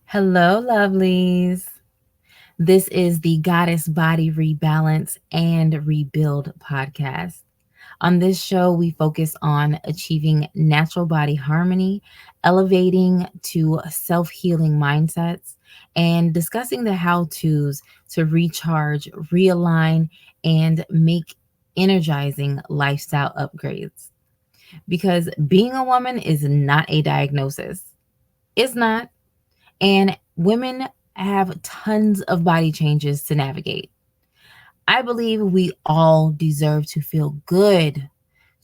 Hello, lovelies. This is the Goddess Body Rebalance and Rebuild podcast. On this show, we focus on achieving natural body harmony, elevating to self healing mindsets, and discussing the how to's to recharge, realign, and make energizing lifestyle upgrades. Because being a woman is not a diagnosis. It's not. And women have tons of body changes to navigate. I believe we all deserve to feel good,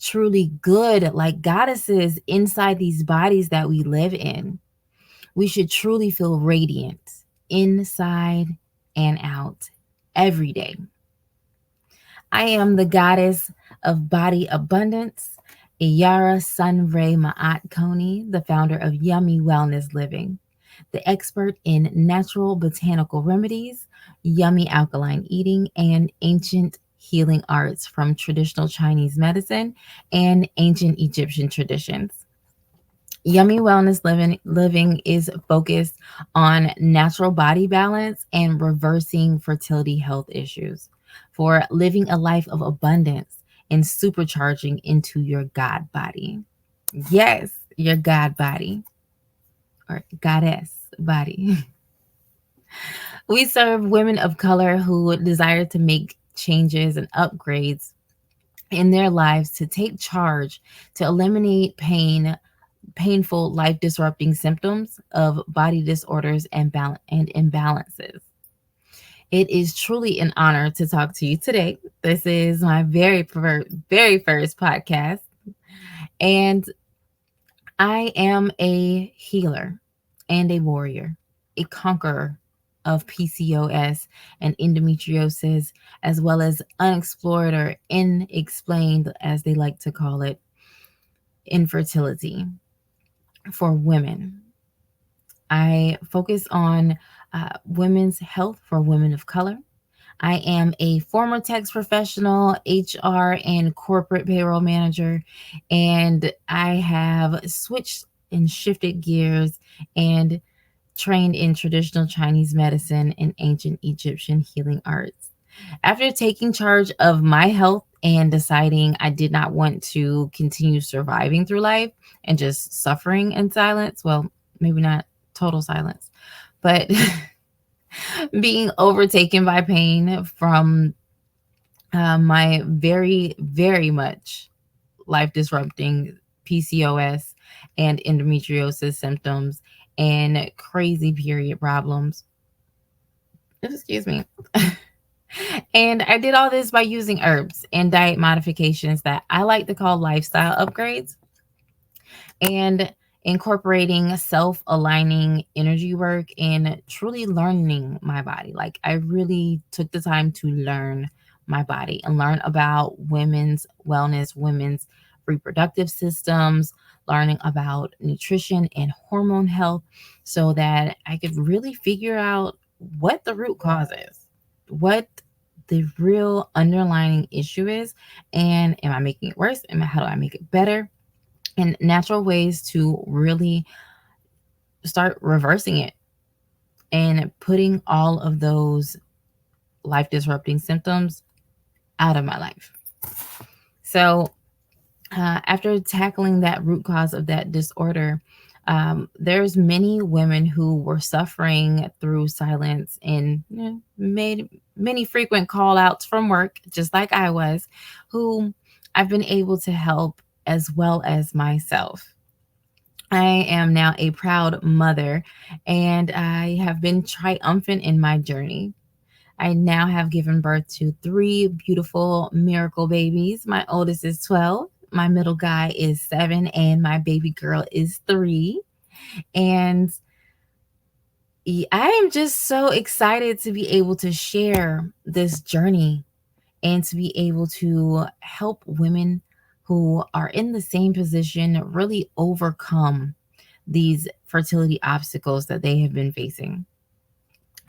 truly good, like goddesses inside these bodies that we live in. We should truly feel radiant inside and out every day. I am the goddess of body abundance, Iyara Sunray Ma'at Koni, the founder of Yummy Wellness Living, the expert in natural botanical remedies, yummy alkaline eating, and ancient healing arts from traditional Chinese medicine and ancient Egyptian traditions. Yummy Wellness Living is focused on natural body balance and reversing fertility health issues for living a life of abundance and supercharging into your God body. Yes, your God body or goddess body. We serve women of color who desire to make changes and upgrades in their lives to take charge, to eliminate painful life disrupting symptoms of body disorders and imbalances. It is truly an honor to talk to you today. This is my very first podcast, and I am a healer and a warrior, a conqueror of PCOS and endometriosis, as well as unexplored or unexplained, as they like to call it, infertility for women. I focus on women's health for women of color. I am a former tax professional, HR, and corporate payroll manager, and I have switched and shifted gears and trained in traditional Chinese medicine and ancient Egyptian healing arts. After taking charge of my health and deciding I did not want to continue surviving through life and just suffering in silence, well, maybe not total silence, but being overtaken by pain from my very much life disrupting PCOS and endometriosis symptoms and crazy period problems. Excuse me. And I did all this by using herbs and diet modifications that I like to call lifestyle upgrades and incorporating self aligning energy work and truly learning my body. Like, I really took the time to learn my body and learn about women's wellness, women's reproductive systems, learning about nutrition and hormone health so that I could really figure out what the root cause is, what the real underlying issue is, and am I making it worse? And how do I make it better? And natural ways to really start reversing it and putting all of those life disrupting symptoms out of my life. So, after tackling that root cause of that disorder, there's many women who were suffering through silence and made many frequent call outs from work, just like I was, who I've been able to help as well as myself. I am now a proud mother and I have been triumphant in my journey. I now have given birth to three beautiful miracle babies. My oldest is 12, my middle guy is 7, and my baby girl is 3. And I am just so excited to be able to share this journey and to be able to help women who are in the same position really overcome these fertility obstacles that they have been facing.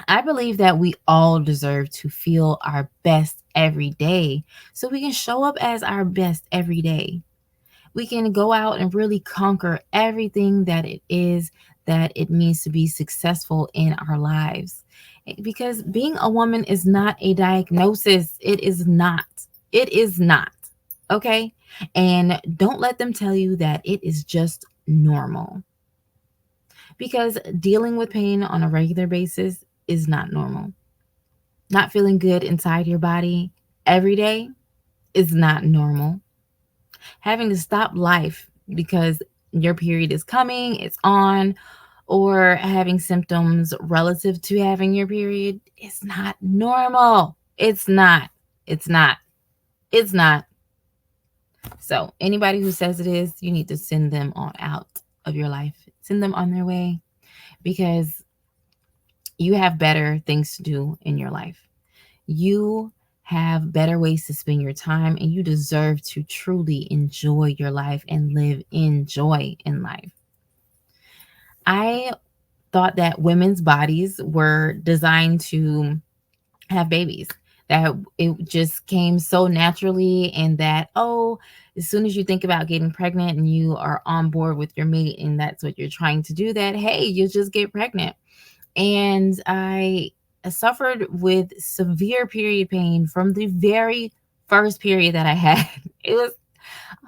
I believe that we all deserve to feel our best every day so we can show up as our best every day. We can go out and really conquer everything that it is that it means to be successful in our lives. Because being a woman is not a diagnosis. It is not. It is not. Okay? And don't let them tell you that it is just normal. Because dealing with pain on a regular basis is not normal. Not feeling good inside your body every day is not normal. Having to stop life because your period is coming, it's on, or having symptoms relative to having your period is not normal. It's not. It's not. It's not. So, anybody who says it is, you need to send them on out of your life. Send them on their way because you have better things to do in your life. You have better ways to spend your time, and you deserve to truly enjoy your life and live in joy in life. I thought that women's bodies were designed to have babies, that it just came so naturally, and that, oh, as soon as you think about getting pregnant and you are on board with your mate and that's what you're trying to do, that hey, you'll just get pregnant. And I suffered with severe period pain from the very first period that I had. It was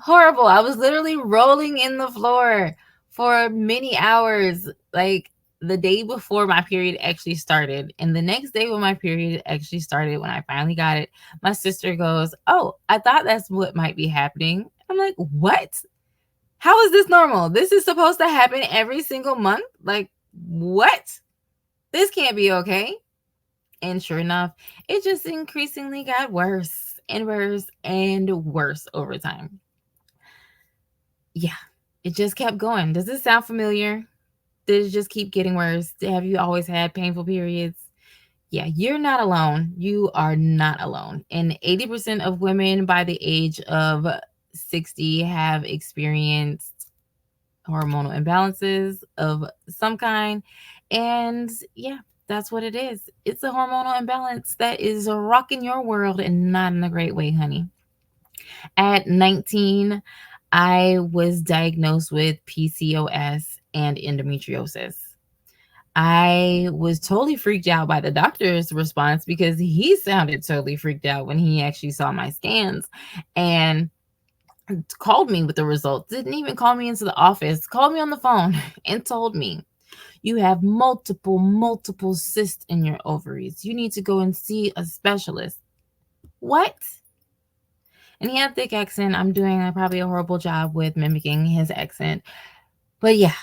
horrible. I was literally rolling in the floor for many hours, like the day before my period actually started. And the next day, when my period actually started, when I finally got it, my sister goes, "Oh, I thought that's what might be happening." I'm like, "What? How is this normal? This is supposed to happen every single month? Like, what? This can't be okay." And sure enough, it just increasingly got worse and worse and worse over time. Yeah, it just kept going. Does this sound familiar? Did it just keep getting worse? Have you always had painful periods? Yeah, you're not alone. You are not alone. And 80% of women by the age of 60 have experienced hormonal imbalances of some kind. And yeah, that's what it is. It's a hormonal imbalance that is rocking your world, and not in a great way, honey. At 19, I was diagnosed with PCOS and endometriosis. I was totally freaked out by the doctor's response because he sounded totally freaked out when he actually saw my scans and called me with the results. Didn't even call me into the office, called me on the phone and told me, "You have multiple cysts in your ovaries. You need to go and see a specialist." What? And he had a thick accent. I'm doing probably a horrible job with mimicking his accent. But yeah,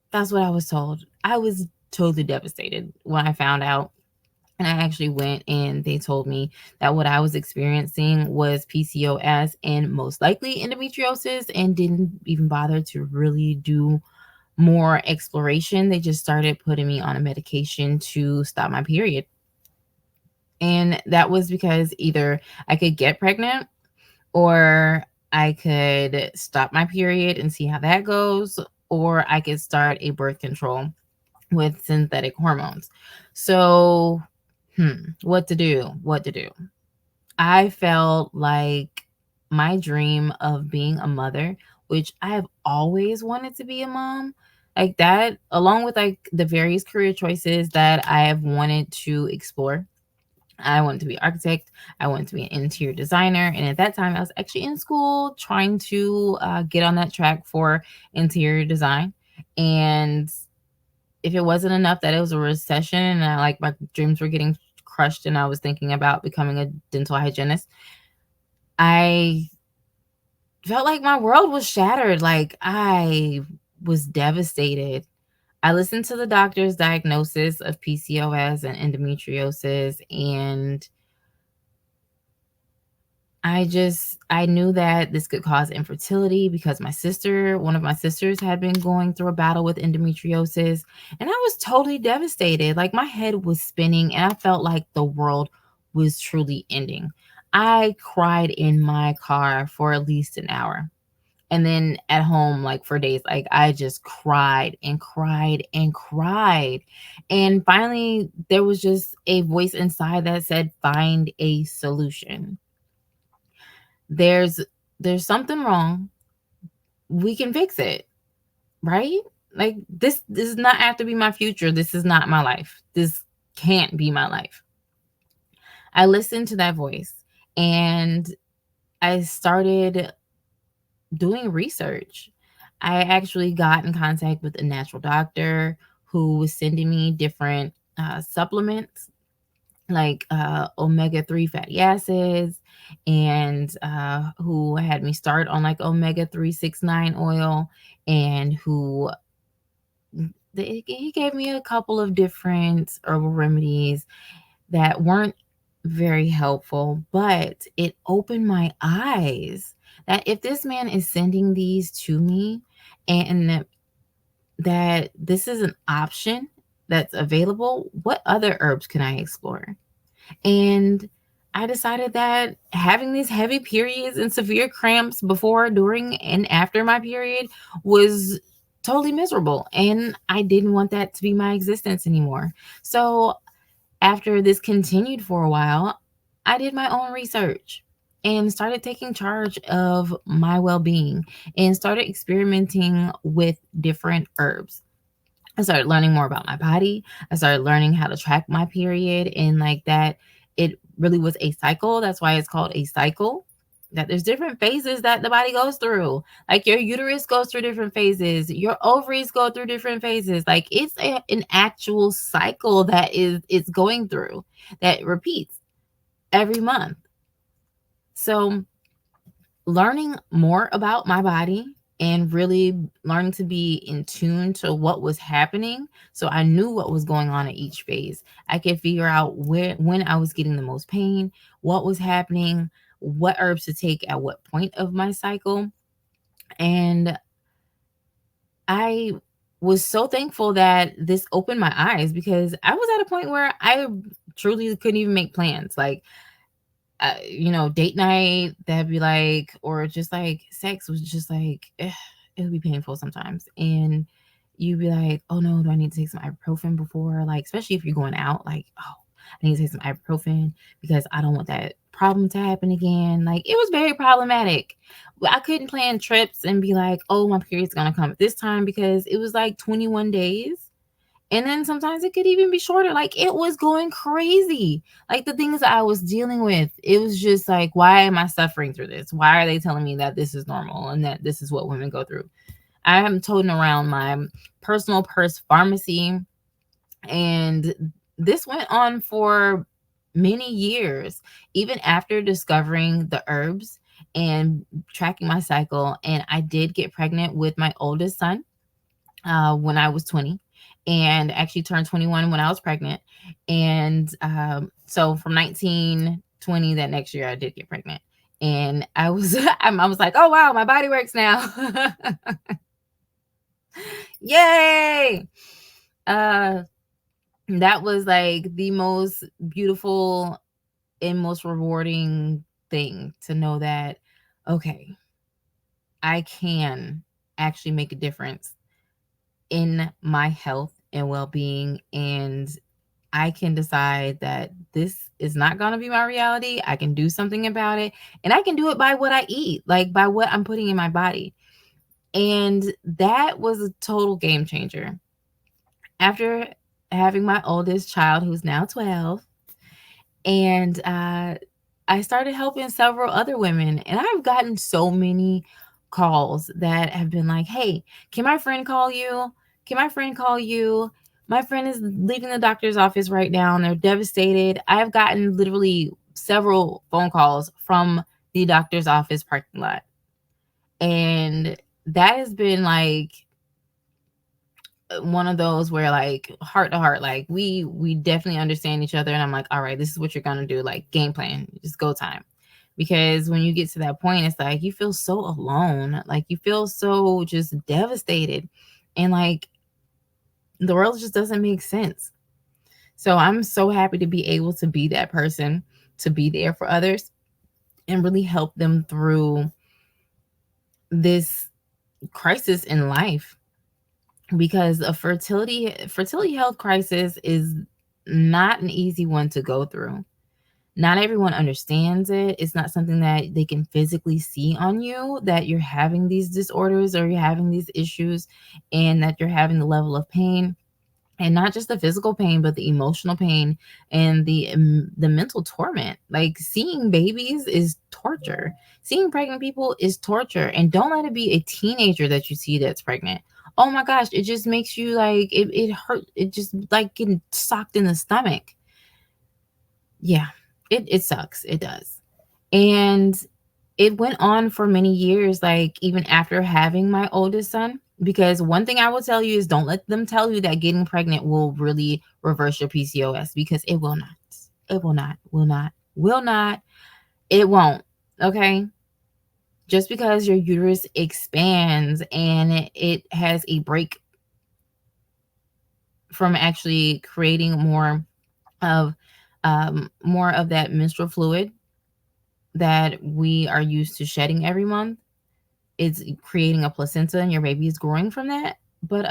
that's what I was told. I was totally devastated when I found out. And I actually went and they told me that what I was experiencing was PCOS and most likely endometriosis, and didn't even bother to really do more exploration. They just started putting me on a medication to stop my period. And that was because either I could get pregnant or I could stop my period and see how that goes, or I could start a birth control with synthetic hormones. So, what to do? What to do? I felt like my dream of being a mother, which I have always wanted to be a mom, like that, along with like the various career choices that I have wanted to explore. I wanted to be an architect. I wanted to be an interior designer. And at that time, I was actually in school trying to get on that track for interior design. And if it wasn't enough that it was a recession and like my dreams were getting crushed and I was thinking about becoming a dental hygienist, I felt like my world was shattered. Like I was devastated. I listened to the doctor's diagnosis of PCOS and endometriosis, and I knew that this could cause infertility because one of my sisters had been going through a battle with endometriosis, and I was totally devastated. Like my head was spinning and I felt like the world was truly ending. I cried in my car for at least an hour. And then at home, like for days, like I just cried and cried and cried. And finally, there was just a voice inside that said, "Find a solution. There's there's something wrong. We can fix it, right?" Like, this does not have to be my future. This is not my life. This can't be my life. I listened to that voice and I started doing research. I actually got in contact with a natural doctor who was sending me different supplements like omega-3 fatty acids, and who had me start on like omega-369 oil, and who he gave me a couple of different herbal remedies that weren't very helpful, but it opened my eyes that if this man is sending these to me, and that this is an option that's available, what other herbs can I explore? And I decided that having these heavy periods and severe cramps before, during, and after my period was totally miserable. And I didn't want that to be my existence anymore. So after this continued for a while, I did my own research and started taking charge of my well being and started experimenting with different herbs. I started learning more about my body. I started learning how to track my period, and like that it really was a cycle. That's why it's called a cycle. That there's different phases that the body goes through. Like your uterus goes through different phases, your ovaries go through different phases. Like it's an actual cycle that is it's going through, that repeats every month. So learning more about my body and really learning to be in tune to what was happening, so I knew what was going on at each phase. I could figure out where when I was getting the most pain, what was happening, what herbs to take at what point of my cycle. And I was so thankful that this opened my eyes, because I was at a point where I truly couldn't even make plans. Like, date night, that'd be like, or just like sex was just like, it would be painful sometimes. And you'd be like, oh no, do I need to take some ibuprofen before? Like, especially if you're going out, like, oh, I need to take some ibuprofen because I don't want that problem to happen again. Like, it was very problematic. I couldn't plan trips and be like, oh, my period's gonna come at this time, because it was like 21 days, and then sometimes it could even be shorter. Like, it was going crazy. Like, the things I was dealing with, it was just like, why am I suffering through this? Why are they telling me that this is normal and that this is what women go through? I am toting around my personal purse pharmacy, and this went on for many years, even after discovering the herbs and tracking my cycle. And I did get pregnant with my oldest son when I was 20, and actually turned 21 when I was pregnant. And so from 19, 20, that next year I did get pregnant. And I was I was like, oh wow, my body works now. Yay. Uh that was like the most beautiful and most rewarding thing, to know that, okay, I can actually make a difference in my health and well-being, and I can decide that this is not going to be my reality. I can do something about it, and I can do it by what I eat, like by what I'm putting in my body. And that was a total game changer. After having my oldest child, who's now 12, and I started helping several other women, and I've gotten so many calls that have been like, "Hey, can my friend call you? Can my friend call you? My friend is leaving the doctor's office right now, and they're devastated." I've gotten literally several phone calls from the doctor's office parking lot, and that has been like one of those where, like, heart to heart, like we definitely understand each other, and I'm like, all right, this is what you're gonna do, like game plan, just go time. Because when you get to that point, it's like you feel so alone, like you feel so just devastated, and like the world just doesn't make sense. So I'm so happy to be able to be that person, to be there for others and really help them through this crisis in life, because a fertility health crisis is not an easy one to go through. Not everyone understands it. It's not something that they can physically see on you, that you're having these disorders or you're having these issues, and that you're having the level of pain, and not just the physical pain, but the emotional pain and the mental torment. Like, seeing babies is torture. Seeing pregnant people is torture. And don't let it be a teenager that you see that's pregnant. Oh my gosh, it just makes you like, it hurt. It just like getting socked in the stomach. Yeah, it sucks. It does. And it went on for many years, like even after having my oldest son. Because one thing I will tell you is, don't let them tell you that getting pregnant will really reverse your PCOS, because it will not. It will not, will not, will not. It won't. Okay. Just because your uterus expands and it has a break from actually creating of more of that menstrual fluid that we are used to shedding every month, it's creating a placenta and your baby is growing from that. But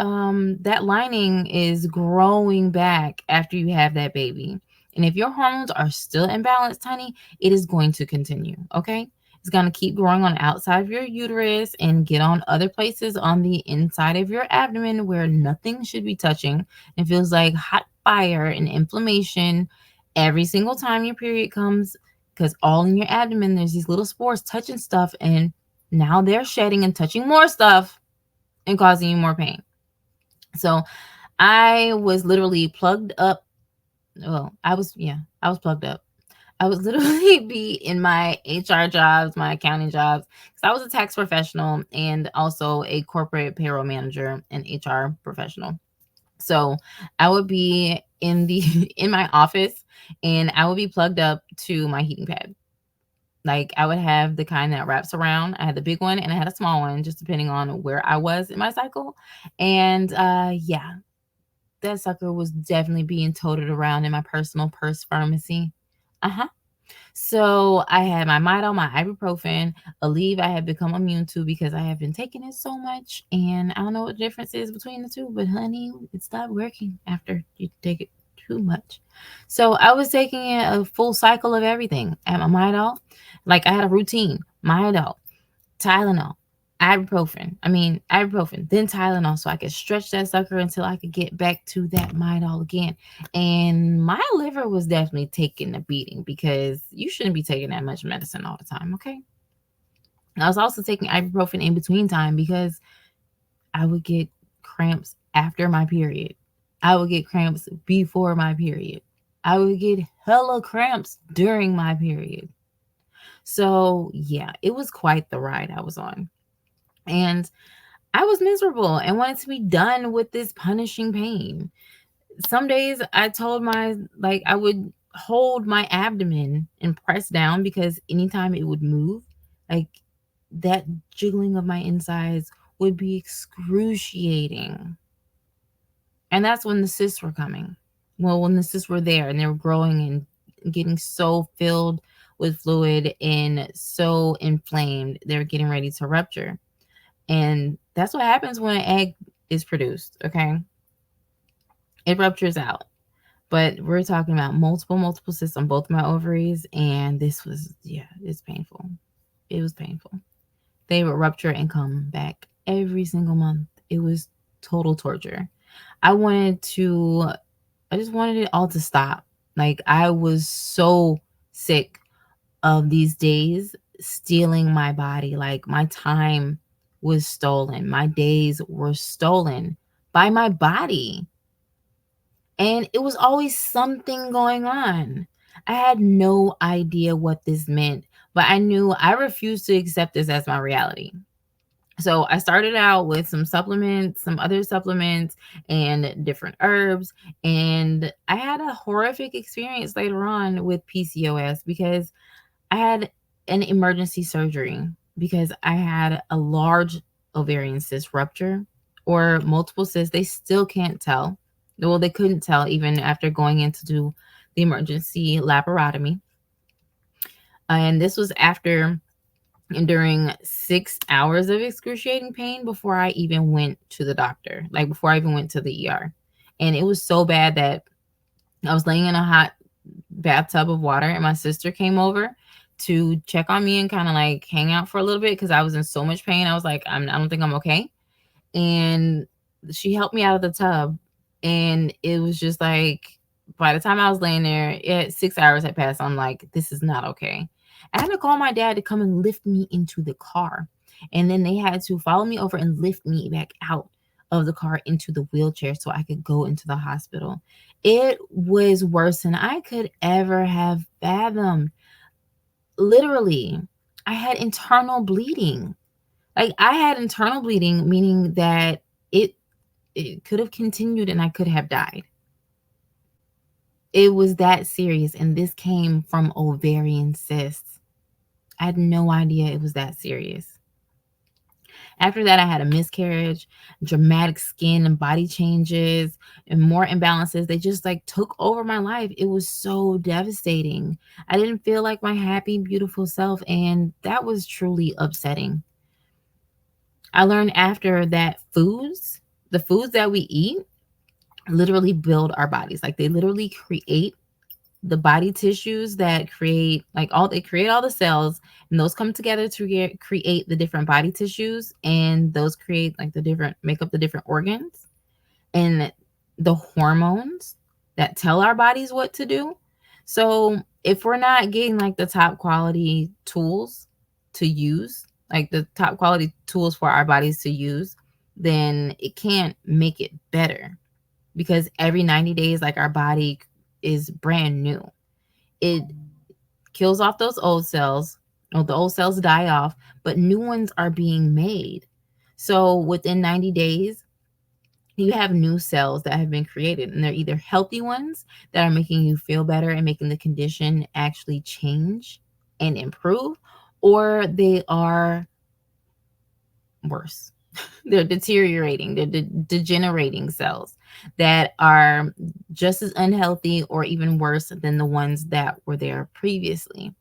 that lining is growing back after you have that baby. And if your hormones are still imbalanced, honey, it is going to continue. Okay. It's going to keep growing on the outside of your uterus and get on other places on the inside of your abdomen where nothing should be touching. It feels like hot fire and inflammation every single time your period comes, because all in your abdomen, there's these little spores touching stuff, and now they're shedding and touching more stuff and causing you more pain. So I was literally plugged up. Well, I was plugged up. I would literally be in my HR jobs, my accounting jobs, because I was a tax professional and also a corporate payroll manager and HR professional. So I would be in the in my office, and I would be plugged up to my heating pad. Like, I would have the kind that wraps around. I had the big one and I had a small one, just depending on where I was in my cycle. And yeah, that sucker was definitely being toted around in my personal purse pharmacy. Uh-huh. So I had my Midol, my ibuprofen, Aleve I had become immune to because I have been taking it so much. And I don't know what the difference is between the two, but honey, it stopped working after you take it too much. So I was taking a full cycle of everything. I had my Midol. Like, I had a routine. Midol, Tylenol, ibuprofen, then Tylenol, so I could stretch that sucker until I could get back to that Midol again. And my liver was definitely taking a beating, because you shouldn't be taking that much medicine all the time, okay? I was also taking ibuprofen in between time because I would get cramps after my period. I would get cramps before my period. I would get hella cramps during my period. So, yeah, it was quite the ride I was on. And I was miserable and wanted to be done with this punishing pain. Some days I told like, I would hold my abdomen and press down, because anytime it would move, like, that jiggling of my insides would be excruciating. And that's when the cysts were coming. Well, when the cysts were there and they were growing and getting so filled with fluid and so inflamed, they were getting ready to rupture. And that's what happens when an egg is produced, okay? It ruptures out. But we're talking about multiple cysts on both my ovaries, and this was, yeah, it's painful. It was painful. They would rupture and come back every single month. It was total torture. I just wanted it all to stop. Like, I was so sick of these days stealing my body. Like, my time was stolen. My days were stolen by my body. And it was always something going on. I had no idea what this meant, but I knew I refused to accept this as my reality. So I started out with some supplements, some other supplements, and different herbs. And I had a horrific experience later on with PCOS, because I had an emergency surgery because I had a large ovarian cyst rupture, or multiple cysts. They still can't tell. Well, they couldn't tell even after going in to do the emergency laparotomy. And this was after enduring 6 hours of excruciating pain before I even went to the doctor, like before I even went to the ER. And it was so bad that I was laying in a hot bathtub of water, and my sister came over to check on me and kind of like hang out for a little bit because I was in so much pain. I was like, I don't think I'm okay. And she helped me out of the tub, and it was just like by the time I was laying there, 6 hours had passed. I'm like, this is not okay. I had to call my dad to come and lift me into the car, and then they had to follow me over and lift me back out of the car into the wheelchair so I could go into the hospital. It was worse than I could ever have fathomed. Literally, I had internal bleeding. Like, I had internal bleeding, meaning that it it could have continued and I could have died. It was that serious, and this came from ovarian cysts. I had no idea it was that serious. After that, I had a miscarriage, dramatic skin and body changes, and more imbalances. They just like took over my life. It was so devastating. I didn't feel like my happy, beautiful self, and that was truly upsetting. I learned after that the foods that we eat, literally build our bodies. Like, they literally create the body tissues that create like all they create all the cells, and those come together to create the different body tissues, and those create like the different make up the different organs and the hormones that tell our bodies what to do. So if we're not getting like the top quality tools to use, like the top quality tools for our bodies to use, then it can't make it better, because every 90 days, like, our body is brand new. It kills off those old cells, or the old cells die off, but new ones are being made. So within 90 days, you have new cells that have been created, and they're either healthy ones that are making you feel better and making the condition actually change and improve, or they are worse. They're deteriorating, they're degenerating cells that are just as unhealthy or even worse than the ones that were there previously.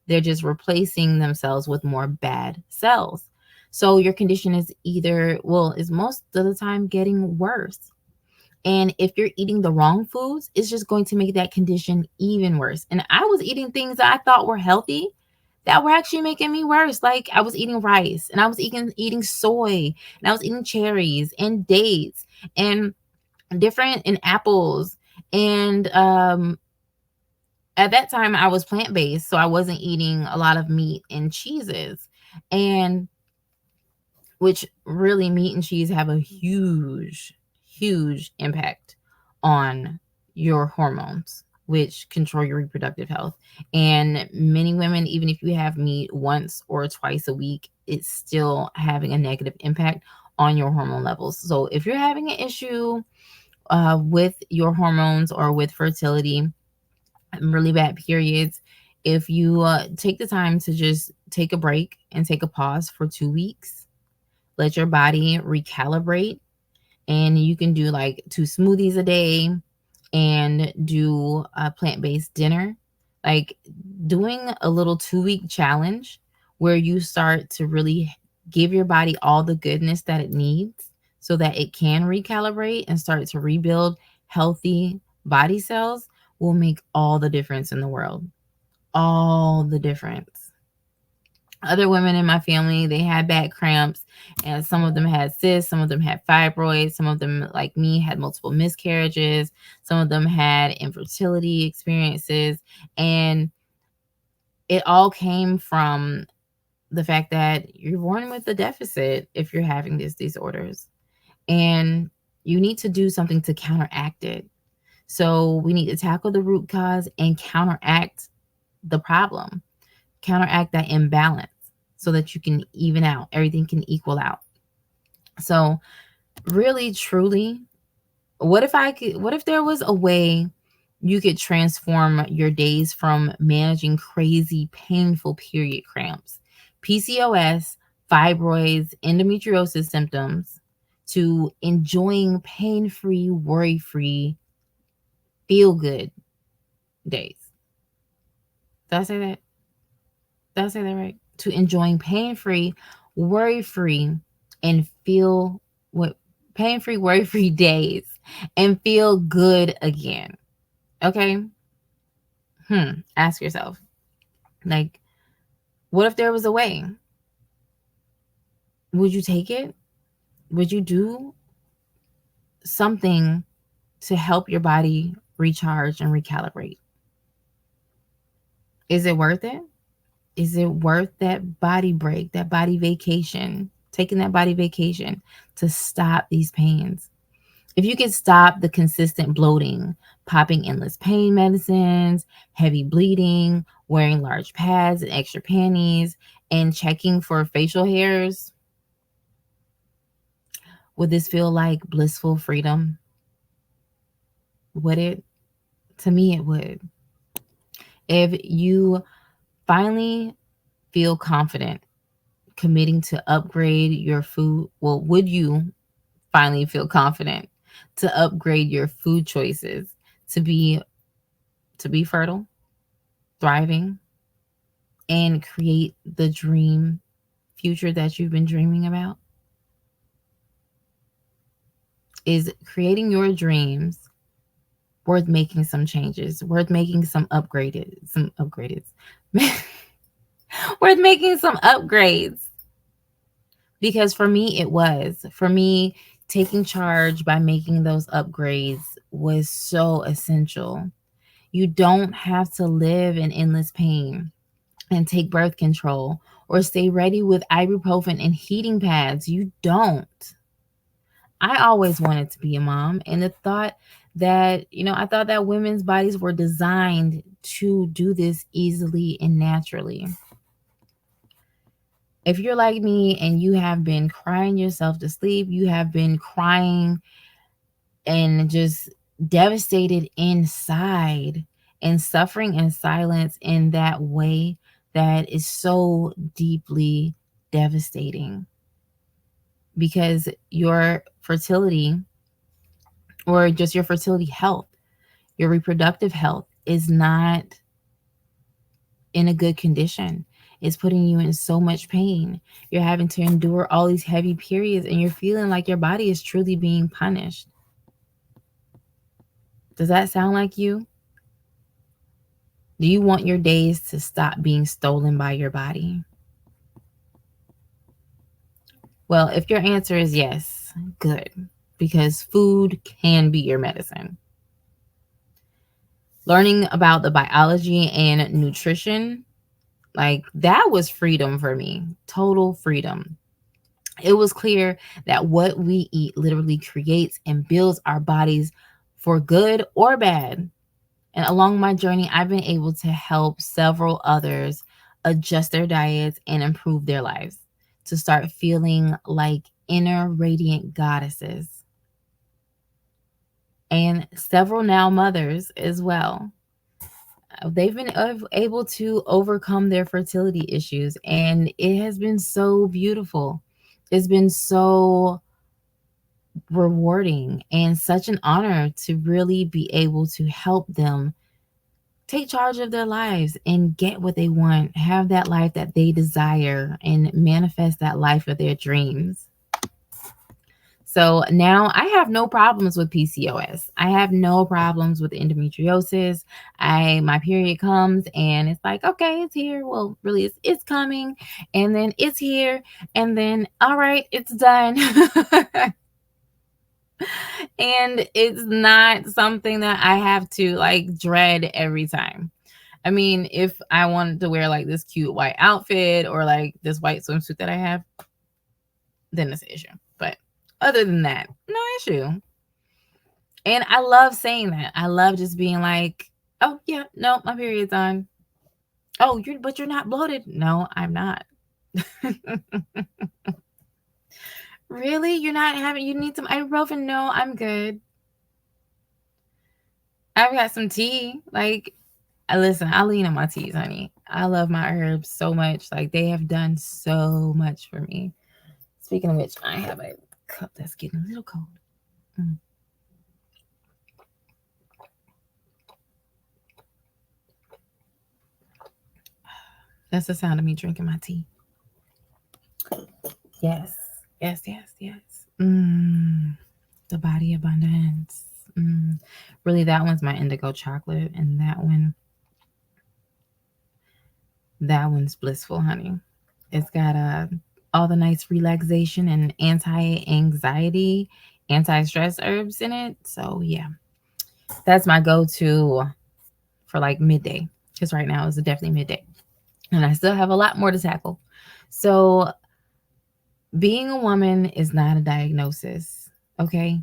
They're just replacing themselves with more bad cells. So your condition is is most of the time getting worse. And if you're eating the wrong foods, it's just going to make that condition even worse. And I was eating things that I thought were healthy that were actually making me worse. Like, I was eating rice, and I was eating soy, and I was eating cherries and dates and different and apples. And at that time I was plant-based, so I wasn't eating a lot of meat and cheeses. And which really, meat and cheese have a huge impact on your hormones, which control your reproductive health. And many women, even if you have meat once or twice a week, it's still having a negative impact on your hormone levels. So if you're having an issue with your hormones or with fertility, really bad periods, if you take the time to just take a break and take a pause for 2 weeks, let your body recalibrate, and you can do like 2 smoothies a day and do a plant-based dinner. Like, doing a little 2-week challenge where you start to really give your body all the goodness that it needs so that it can recalibrate and start to rebuild healthy body cells will make all the difference in the world. All the difference. Other women in my family, they had back cramps, and some of them had cysts, some of them had fibroids, some of them, like me, had multiple miscarriages, some of them had infertility experiences, and it all came from the fact that you're born with a deficit if you're having these disorders, and you need to do something to counteract it. So we need to tackle the root cause and counteract the problem, counteract that imbalance so that you can even out, everything can equal out. So really, truly, what if there was a way you could transform your days from managing crazy, painful period cramps, PCOS, fibroids, endometriosis symptoms, to enjoying pain-free, worry-free, feel-good days? Did I say that? Did I say that right? To enjoying pain-free, worry-free, and feel what pain-free, worry-free days and feel good again. Okay? Ask yourself, like, what if there was a way? Would you take it? Would you do something to help your body recharge and recalibrate? Is it worth it? Is it worth that body break, that body vacation, taking that body vacation to stop these pains? If you could stop the consistent bloating, popping endless pain medicines, heavy bleeding, wearing large pads and extra panties, and checking for facial hairs, would this feel like blissful freedom? Would it? To me, it would. If you finally feel confident committing to upgrade your food, well, would you finally feel confident to upgrade your food choices to be fertile, thriving, and create the dream future that you've been dreaming about? Is creating your dreams worth making some changes, worth making some upgraded, worth making some upgrades? Because for me, it was. For me, taking charge by making those upgrades was so essential. You don't have to live in endless pain and take birth control or stay ready with ibuprofen and heating pads. You don't. I always wanted to be a mom, and the thought that, I thought that women's bodies were designed to do this easily and naturally. If you're like me and you have been crying yourself to sleep, you have been crying and just devastated inside and suffering in silence in that way that is so deeply devastating, because your fertility, or just your fertility health, your reproductive health is not in a good condition. It's putting you in so much pain. You're having to endure all these heavy periods and you're feeling like your body is truly being punished. Does that sound like you? Do you want your days to stop being stolen by your body? Well, if your answer is yes, good, because food can be your medicine. Learning about the biology and nutrition, like, that was freedom for me, total freedom. It was clear that what we eat literally creates and builds our bodies for good or bad. And along my journey, I've been able to help several others adjust their diets and improve their lives to start feeling like inner radiant goddesses. And several now mothers as well. They've been able to overcome their fertility issues, and it has been so beautiful. It's been so rewarding and such an honor to really be able to help them take charge of their lives and get what they want, have that life that they desire, and manifest that life of their dreams. So now I have no problems with PCOS. I have no problems with endometriosis. My period comes and it's like, okay, it's here. Well, really, it's coming, and then it's here, and then all right, it's done. And it's not something that I have to like dread every time. I mean, if I wanted to wear like this cute white outfit or like this white swimsuit that I have, then it's an issue. But other than that, no issue. And I love saying that. I love just being like, oh yeah, no, my period's on. Oh, you're not bloated. No, I'm not. Really? You need some ibuprofen? No, I'm good. I've got some tea. Like, listen, I lean on my teas, honey. I love my herbs so much. Like, they have done so much for me. Speaking of which, I have a cup that's getting a little cold. Mm. That's the sound of me drinking my tea. Yes, yes, yes, yes. The body abundance. Really, that one's my indigo chocolate, and that one That one's blissful, honey. It's got all the nice relaxation and anti-anxiety, anti-stress herbs in it. So yeah, that's my go-to for like midday. Because right now is definitely midday, and I still have a lot more to tackle. So being a woman is not a diagnosis. Okay,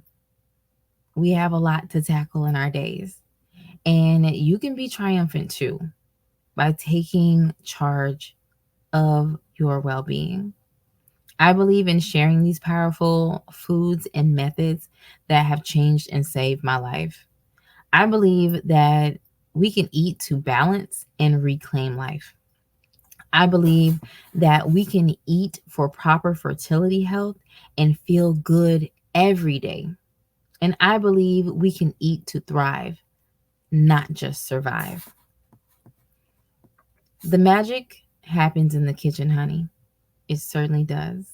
we have a lot to tackle in our days, and you can be triumphant too by taking charge of your well-being. I believe in sharing these powerful foods and methods that have changed and saved my life. I believe that we can eat to balance and reclaim life. I believe that we can eat for proper fertility health and feel good every day. And I believe we can eat to thrive, not just survive. The magic happens in the kitchen, honey. It certainly does.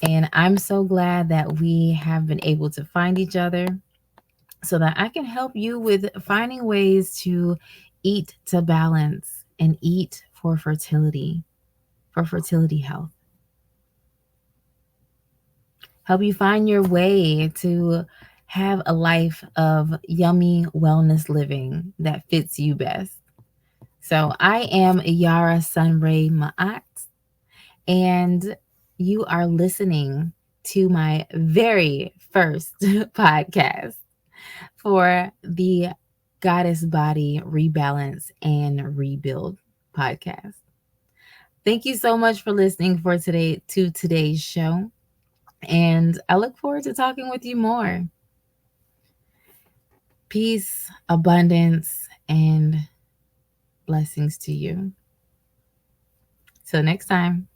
And I'm so glad that we have been able to find each other so that I can help you with finding ways to eat to balance and eat for fertility health. Help you find your way to have a life of yummy wellness living that fits you best. So I am Yara Sunray Ma'at, and you are listening to my very first podcast for the Goddess Body Rebalance and Rebuild podcast. Thank you so much for listening for today's show, and I look forward to talking with you more. Peace, abundance, and blessings to you. Till next time.